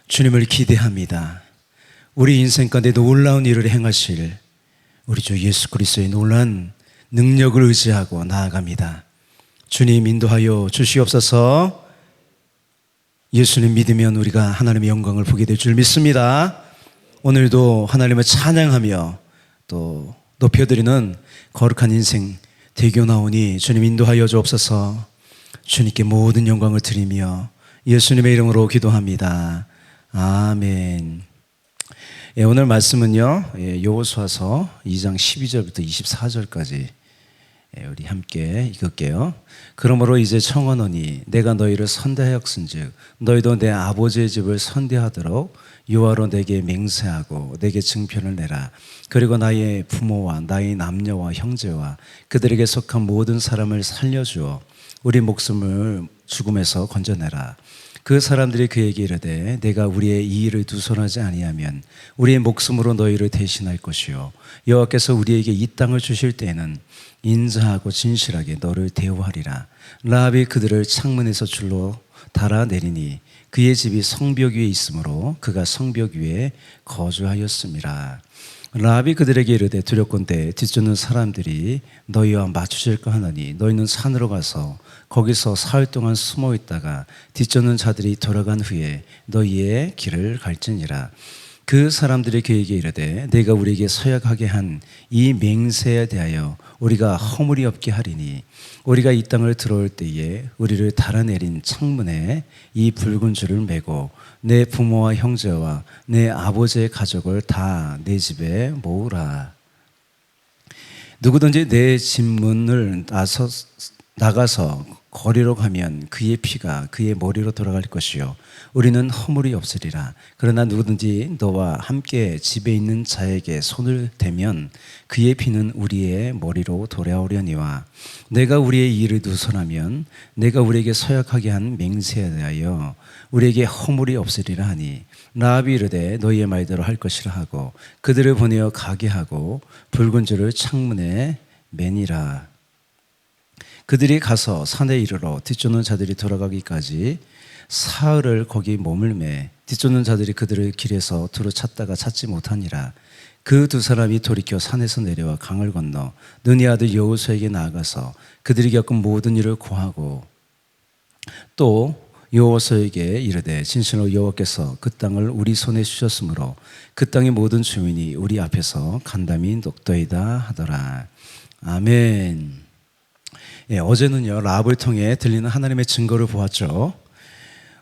주님을 기대합니다. 우리 인생 가운데 놀라운 일을 행하실 우리 주 예수 그리스도의 놀라운 능력을 의지하고 나아갑니다. 주님 인도하여 주시옵소서. 예수님 믿으면 우리가 하나님의 영광을 보게 될 줄 믿습니다. 오늘도 하나님을 찬양하며 또 높여드리는 거룩한 인생 되겨나오니 주님 인도하여 주옵소서. 주님께 모든 영광을 드리며 예수님의 이름으로 기도합니다. 아멘. 오늘 말씀은요, 여호수아서 2장 12절부터 24절까지 우리 함께 읽을게요. 그러므로 이제 청하노니 내가 너희를 선대하였은즉 너희도 내 아버지의 집을 선대하도록 여호와로 내게 맹세하고 내게 증표를 내라. 그리고 나의 부모와 나의 남녀와 형제와 그들에게 속한 모든 사람을 살려주어 우리 목숨을 죽음에서 건져내라. 그 사람들이 그에게 이르되 내가 우리의 이 일을 두손하지 아니하면 우리의 목숨으로 너희를 대신할 것이요 여호와께서 우리에게 이 땅을 주실 때에는 인자하고 진실하게 너를 대우하리라. 라합이 그들을 창문에서 줄로 달아내리니 그의 집이 성벽 위에 있으므로 그가 성벽 위에 거주하였음이라. 라합이 그들에게 이르되 두렵건대 뒤쫓는 사람들이 너희와 마주칠까 하노니 너희는 산으로 가서 거기서 사흘 동안 숨어 있다가 뒤쫓는 자들이 돌아간 후에 너희의 길을 갈지니라. 그 사람들이 그에게 이르되 내가 우리에게 서약하게 한 이 맹세에 대하여 우리가 허물이 없게 하리니 우리가 이 땅을 들어올 때에 우리를 달아내린 창문에 이 붉은 줄을 매고 내 부모와 형제와 내 아버지의 가족을 다 내 집에 모으라. 누구든지 내 집 문을 나가서 거리로 가면 그의 피가 그의 머리로 돌아갈 것이요 우리는 허물이 없으리라. 그러나 누구든지 너와 함께 집에 있는 자에게 손을 대면 그의 피는 우리의 머리로 돌아오려니와 내가 우리의 일을 누설하면 내가 우리에게 서약하게 한 맹세에 대하여 우리에게 허물이 없으리라 하니 라합이 이르되 너희의 말대로 할 것이라 하고 그들을 보내어 가게 하고 붉은 줄을 창문에 매니라. 그들이 가서 산에 이르러 뒤쫓는 자들이 돌아가기까지 사흘을 거기 머물매 뒤쫓는 자들이 그들을 길에서 두루 찾다가 찾지 못하니라. 그 두 사람이 돌이켜 산에서 내려와 강을 건너 눈의 아들 여호수아에게 나아가서 그들이 겪은 모든 일을 고하고 또 여호수아에게 이르되 진실로 여호와께서 그 땅을 우리 손에 주셨으므로 그 땅의 모든 주민이 우리 앞에서 간담이 녹더이다 하더라. 아멘. 어제는요 라합을 통해 들리는 하나님의 증거를 보았죠.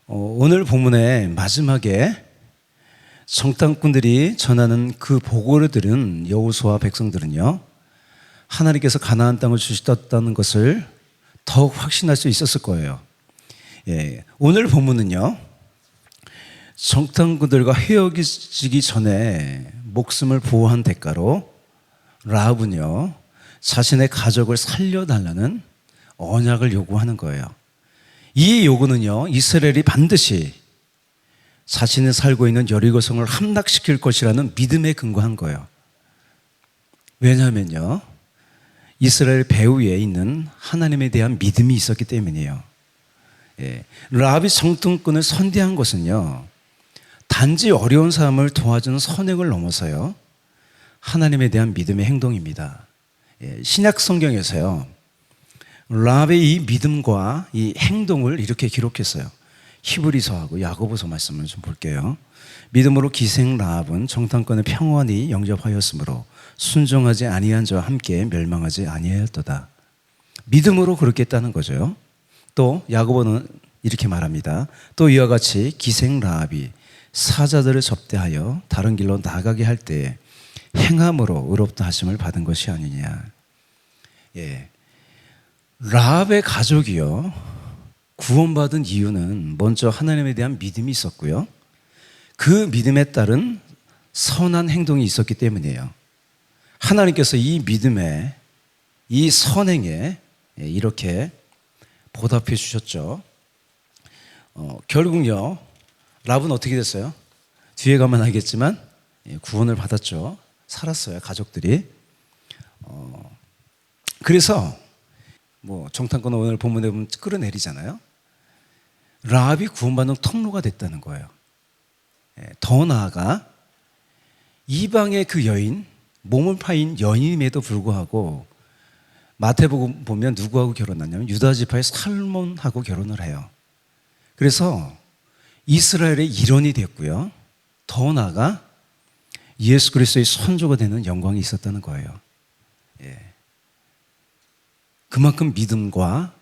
오늘 본문의 마지막에 정탐꾼들이 전하는 그 보고를 들은 여호수아 백성들은요 하나님께서 가나안 땅을 주셨다는 것을 더욱 확신할 수 있었을 거예요. 오늘 본문은요 정탐꾼들과 헤어지기 전에 목숨을 보호한 대가로 라합은요 자신의 가족을 살려달라는 언약을 요구하는 거예요. 이 요구는요 이스라엘이 반드시 자신이 살고 있는 여리고성을 함락시킬 것이라는 믿음에 근거한 거예요. 왜냐하면요 이스라엘 배후에 있는 하나님에 대한 믿음이 있었기 때문이에요. 라합이 정탐꾼을 선대한 것은요 단지 어려운 사람을 도와주는 선행을 넘어서요 하나님에 대한 믿음의 행동입니다. 신약 성경에서요 라합의 이 믿음과 이 행동을 이렇게 기록했어요. 히브리서하고 야고보서 말씀을 좀 볼게요. 믿음으로 기생 라합은 정탐꾼을 평안히 영접하였으므로 순종하지 아니한 자와 함께 멸망하지 아니하였도다. 믿음으로 그렇게 했다는 거죠. 또 야고보는 이렇게 말합니다. 또 이와 같이 기생 라합이 사자들을 접대하여 다른 길로 나가게 할 때에 행함으로 의롭다 하심을 받은 것이 아니냐. 라합의 가족이요 구원받은 이유는 먼저 하나님에 대한 믿음이 있었고요 그 믿음에 따른 선한 행동이 있었기 때문이에요. 하나님께서 이 믿음에 이 선행에 이렇게 보답해 주셨죠. 결국요 라합은 어떻게 됐어요? 뒤에 가면 알겠지만 구원을 받았죠. 살았어요 가족들이. 그래서 정탐꾼은 오늘 본문에 보면 끌어내리잖아요. 라합이 구원받는 통로가 됐다는 거예요. 더 나아가 이방의 그 여인, 몸을 파인 여인임에도 불구하고 마태복음 보면 누구하고 결혼하냐면 유다 지파의 살몬하고 결혼을 해요. 그래서 이스라엘의 일원이 됐고요. 더 나아가 예수 그리스도의 선조가 되는 영광이 있었다는 거예요. 그만큼 믿음과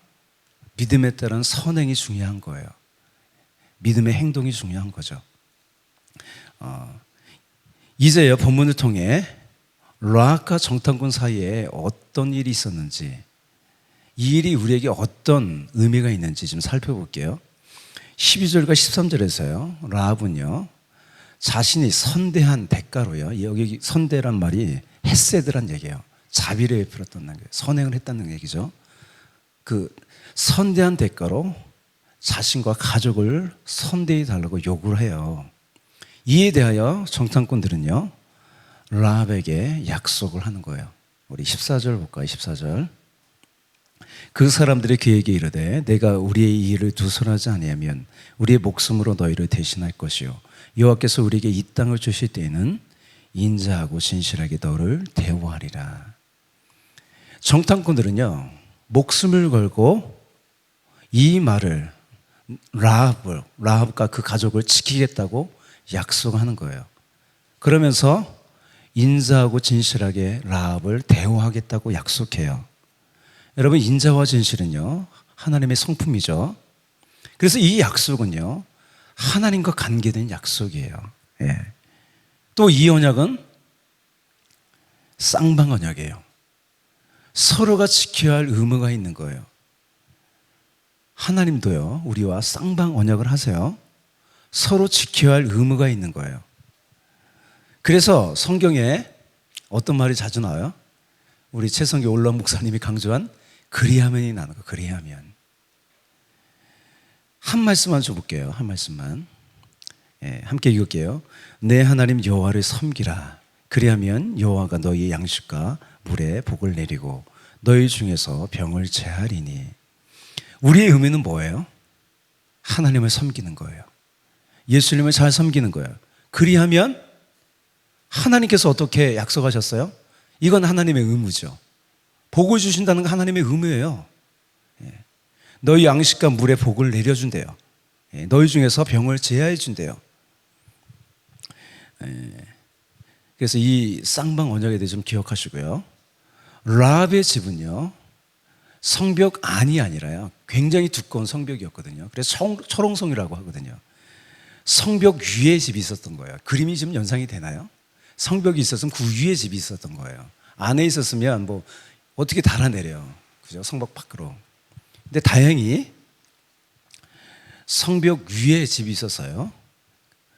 믿음에 따른 선행이 중요한 거예요. 믿음의 행동이 중요한 거죠. 이제요, 본문을 통해 라합과 정탐꾼 사이에 어떤 일이 있었는지, 이 일이 우리에게 어떤 의미가 있는지 좀 살펴볼게요. 12절과 13절에서요, 라합은요, 자신이 선대한 대가로요, 여기 선대란 말이 헤세드란 얘기예요. 자비를 베풀었다는 거예요. 선행을 했다는 얘기죠. 그 선대한 대가로 자신과 가족을 선대해 달라고 요구를 해요. 이에 대하여 정탐꾼들은요, 라합에게 약속을 하는 거예요. 우리 14절 볼까요? 14절. 그 사람들이 그에게 이르되 내가 우리의 이 일을 두선하지 아니하면 우리의 목숨으로 너희를 대신할 것이요 여호와께서 우리에게 이 땅을 주실 때에는 인자하고 진실하게 너를 대우하리라. 정탐꾼들은요, 목숨을 걸고 이 말을 라합과 그 가족을 지키겠다고 약속하는 거예요. 그러면서 인자하고 진실하게 라합을 대우하겠다고 약속해요. 여러분, 인자와 진실은요, 하나님의 성품이죠. 그래서 이 약속은요, 하나님과 관계된 약속이에요. 또 이 언약은 쌍방 언약이에요. 서로가 지켜야 할 의무가 있는 거예요. 하나님도요, 우리와 쌍방 언약을 하세요. 서로 지켜야 할 의무가 있는 거예요. 그래서 성경에 어떤 말이 자주 나와요? 우리 최성기 올라온 목사님이 강조한 그리하면이 나는 거, 그리하면. 한 말씀만 줘볼게요. 한 말씀만. 함께 읽을게요. 내 하나님 여호와를 섬기라. 그리하면 여호와가 너희의 양식과 물에 복을 내리고 너희 중에서 병을 제하리니. 우리의 의미는 뭐예요? 하나님을 섬기는 거예요. 예수님을 잘 섬기는 거예요. 그리하면 하나님께서 어떻게 약속하셨어요? 이건 하나님의 의무죠. 복을 주신다는 건 하나님의 의무예요. 너희 양식과 물에 복을 내려준대요. 너희 중에서 병을 제하해 준대요. 그래서 이 쌍방 언약에 대해 좀 기억하시고요. 라합의 집은요, 성벽 안이 아니라요, 굉장히 두꺼운 성벽이었거든요. 그래서 철옹성이라고 하거든요. 성벽 위에 집이 있었던 거예요. 그림이 좀 연상이 되나요? 성벽이 있었으면 그 위에 집이 있었던 거예요. 안에 있었으면 뭐 어떻게 달아내려요, 그죠? 성벽 밖으로. 근데 다행히 성벽 위에 집이 있었어요.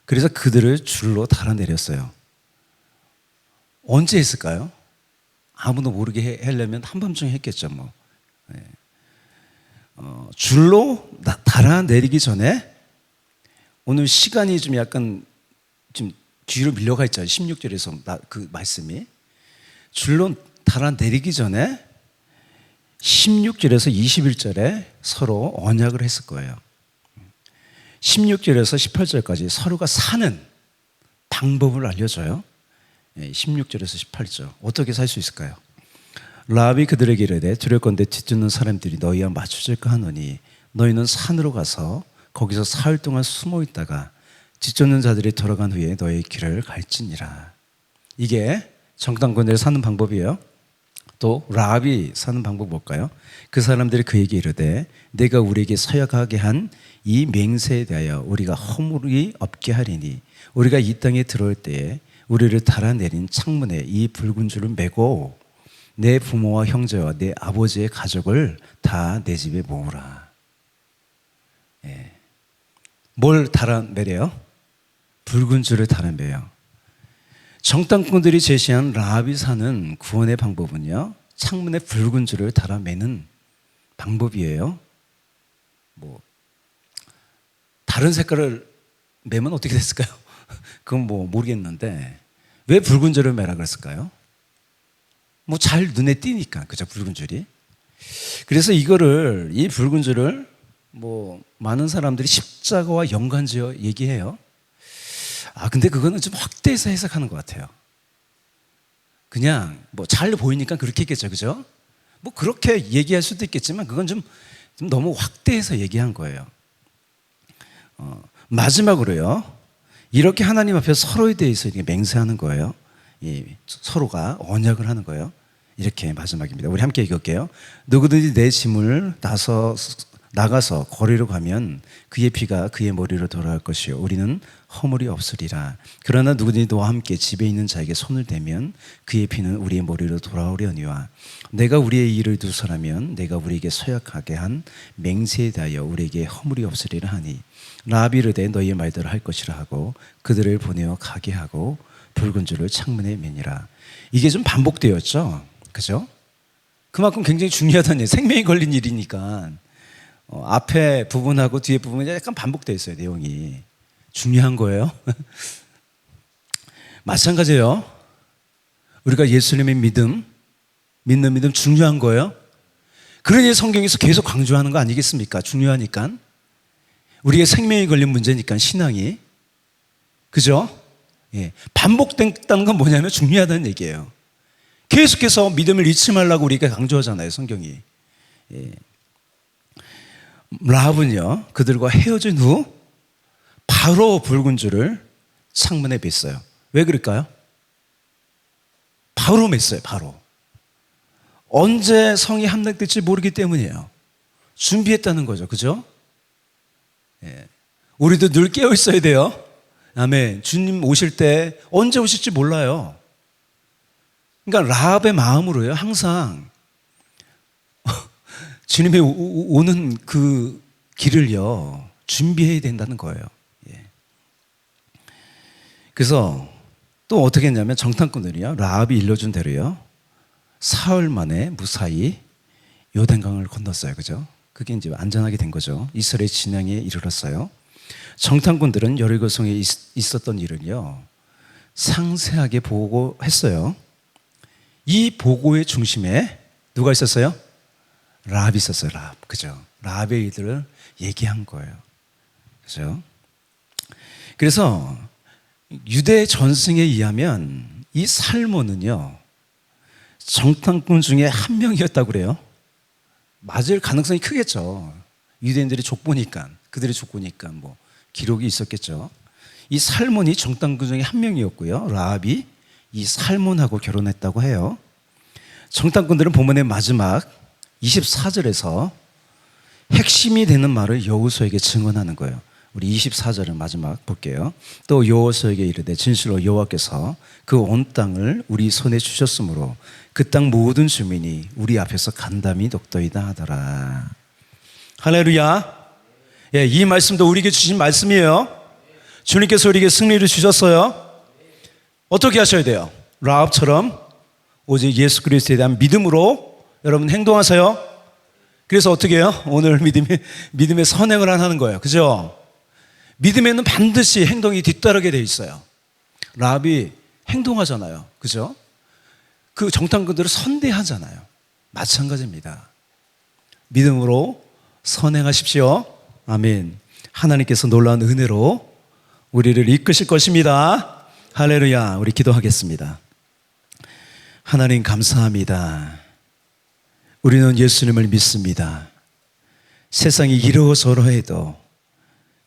그래서 그들을 줄로 달아내렸어요. 언제 했을까요? 아무도 모르게 하려면 한밤중에 했겠죠, 뭐. 줄로 달아내리기 전에, 오늘 시간이 좀 약간 좀 뒤로 밀려가 있잖아요. 16절에서 그 말씀이. 줄로 달아내리기 전에 16절에서 21절에 서로 언약을 했을 거예요. 16절에서 18절까지 서로가 사는 방법을 알려줘요. 16절에서 18절. 어떻게 살 수 있을까요? 라합이 그들에게 이르되 두렵건대 짖는 사람들이 너희와 마주칠까 하노니 너희는 산으로 가서 거기서 사흘 동안 숨어 있다가 짖는 자들이 돌아간 후에 너희의 길을 갈지니라. 이게 정탐꾼들이 사는 방법이에요. 또 라합이 사는 방법 뭘까요? 그 사람들이 그에게 이르되 내가 우리에게 서약하게 한 이 맹세에 대하여 우리가 허물이 없게 하리니 우리가 이 땅에 들어올 때에 우리를 달아내린 창문에 이 붉은 줄을 메고 내 부모와 형제와 내 아버지의 가족을 다 내 집에 모으라. 뭘 달아내려요? 붉은 줄을 달아내요. 정탐꾼들이 제시한 라합이 사는 구원의 방법은요, 창문에 붉은 줄을 달아매는 방법이에요. 뭐 다른 색깔을 매면 어떻게 됐을까요? 그건 뭐 모르겠는데 왜 붉은 줄을 매라 그랬을까요? 뭐 잘 눈에 띄니까, 그죠? 붉은 줄이. 그래서 이 붉은 줄을 뭐 많은 사람들이 십자가와 연관지어 얘기해요. 근데 그거는 좀 확대해서 해석하는 것 같아요. 그냥 뭐 잘 보이니까 그렇게 했겠죠, 그죠? 뭐 그렇게 얘기할 수도 있겠지만 그건 좀 너무 확대해서 얘기한 거예요. 마지막으로요, 이렇게 하나님 앞에 서로에 대해서 이렇게 맹세하는 거예요. 서로가 언약을 하는 거예요. 이렇게 마지막입니다. 우리 함께 읽을게요. 누구든지 내 짐을 나가서 거리로 가면 그의 피가 그의 머리로 돌아올 것이요 우리는 허물이 없으리라. 그러나 누구든지 너와 함께 집에 있는 자에게 손을 대면 그의 피는 우리의 머리로 돌아오려니와 내가 우리의 일을 두서라면 내가 우리에게 서약하게 한 맹세에 대하여 우리에게 허물이 없으리라 하니 라합이 이르되 너희의 말대로 할 것이라 하고 그들을 보내어 가게 하고 붉은 줄을 창문에 매니라. 이게 좀 반복되었죠, 그죠? 그만큼 굉장히 중요하다는 생명이 걸린 일이니까 앞에 부분하고 뒤에 부분이 약간 반복되어 있어요. 내용이 중요한 거예요. 마찬가지예요. 우리가 예수님의 믿는 믿음 중요한 거예요. 그러니 성경에서 계속 강조하는 거 아니겠습니까? 중요하니까. 우리의 생명이 걸린 문제니까 신앙이. 그죠? 예. 반복된다는 건 뭐냐면 중요하다는 얘기예요. 계속해서 믿음을 잊지 말라고 우리가 강조하잖아요, 성경이. 예. 라합은요, 그들과 헤어진 후 바로 붉은 줄을 창문에 맸어요. 왜 그럴까요? 바로 맸어요, 바로. 언제 성이 함락될지 모르기 때문이에요. 준비했다는 거죠, 그죠? 예. 우리도 늘 깨어 있어야 돼요. 아멘. 주님 오실 때 언제 오실지 몰라요. 그러니까 라합의 마음으로요, 항상 주님이 오는 그 길을요, 준비해야 된다는 거예요. 예. 그래서 또 어떻게 했냐면 정탐꾼들이요, 라합이 일러준 대로요, 사흘 만에 무사히 요단강을 건넜어요. 그죠? 그게 이제 안전하게 된 거죠. 이스라엘 진영에 이르렀어요. 정탐꾼들은 여리고성에 있었던 일을요, 상세하게 보고했어요. 이 보고의 중심에 누가 있었어요? 라합이 있었어요. 라합. 그죠? 라합의 일들을 얘기한 거예요. 그죠? 그래서 유대 전승에 의하면 이 살몬은요, 정탐꾼 중에 한 명이었다고 그래요. 맞을 가능성이 크겠죠. 유대인들이 족보니까, 그들의 족보니까 뭐 기록이 있었겠죠. 이 살몬이 정탐꾼 중에 한 명이었고요, 라합이 이 살몬하고 결혼했다고 해요. 정탐꾼들은 본문의 마지막 24절에서 핵심이 되는 말을 여호수아에게 증언하는 거예요. 우리 24절을 마지막 볼게요. 또 여호수아에게 이르되 진실로 여호와께서 그 온 땅을 우리 손에 주셨으므로 그 땅 모든 주민이 우리 앞에서 간담이 녹더이다 하더라. 할렐루야. 예, 이 말씀도 우리에게 주신 말씀이에요. 주님께서 우리에게 승리를 주셨어요. 어떻게 하셔야 돼요? 라합처럼 오직 예수 그리스도에 대한 믿음으로 여러분 행동하세요. 그래서 어떻게 해요? 오늘 믿음의 선행을 하는 거예요. 그죠? 믿음에는 반드시 행동이 뒤따르게 되어 있어요. 라합이 행동하잖아요. 그죠? 그 정탐꾼들을 선대하잖아요. 마찬가지입니다. 믿음으로 선행하십시오. 아멘. 하나님께서 놀라운 은혜로 우리를 이끄실 것입니다. 할렐루야. 우리 기도하겠습니다. 하나님 감사합니다. 우리는 예수님을 믿습니다. 세상이 이러저러해도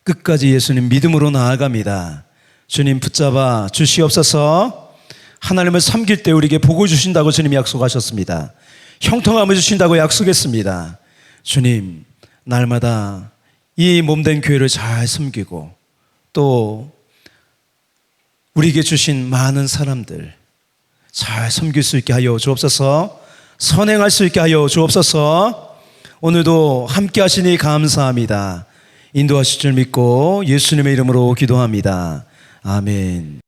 끝까지 예수님 믿음으로 나아갑니다. 주님 붙잡아 주시옵소서. 하나님을 섬길 때 우리에게 복을 주신다고 주님이 약속하셨습니다. 형통함을 주신다고 약속했습니다. 주님, 날마다 이 몸된 교회를 잘 섬기고 또 우리에게 주신 많은 사람들 잘 섬길 수 있게 하여 주옵소서. 선행할 수 있게 하여 주옵소서. 오늘도 함께 하시니 감사합니다. 인도하실 줄 믿고 예수님의 이름으로 기도합니다. 아멘.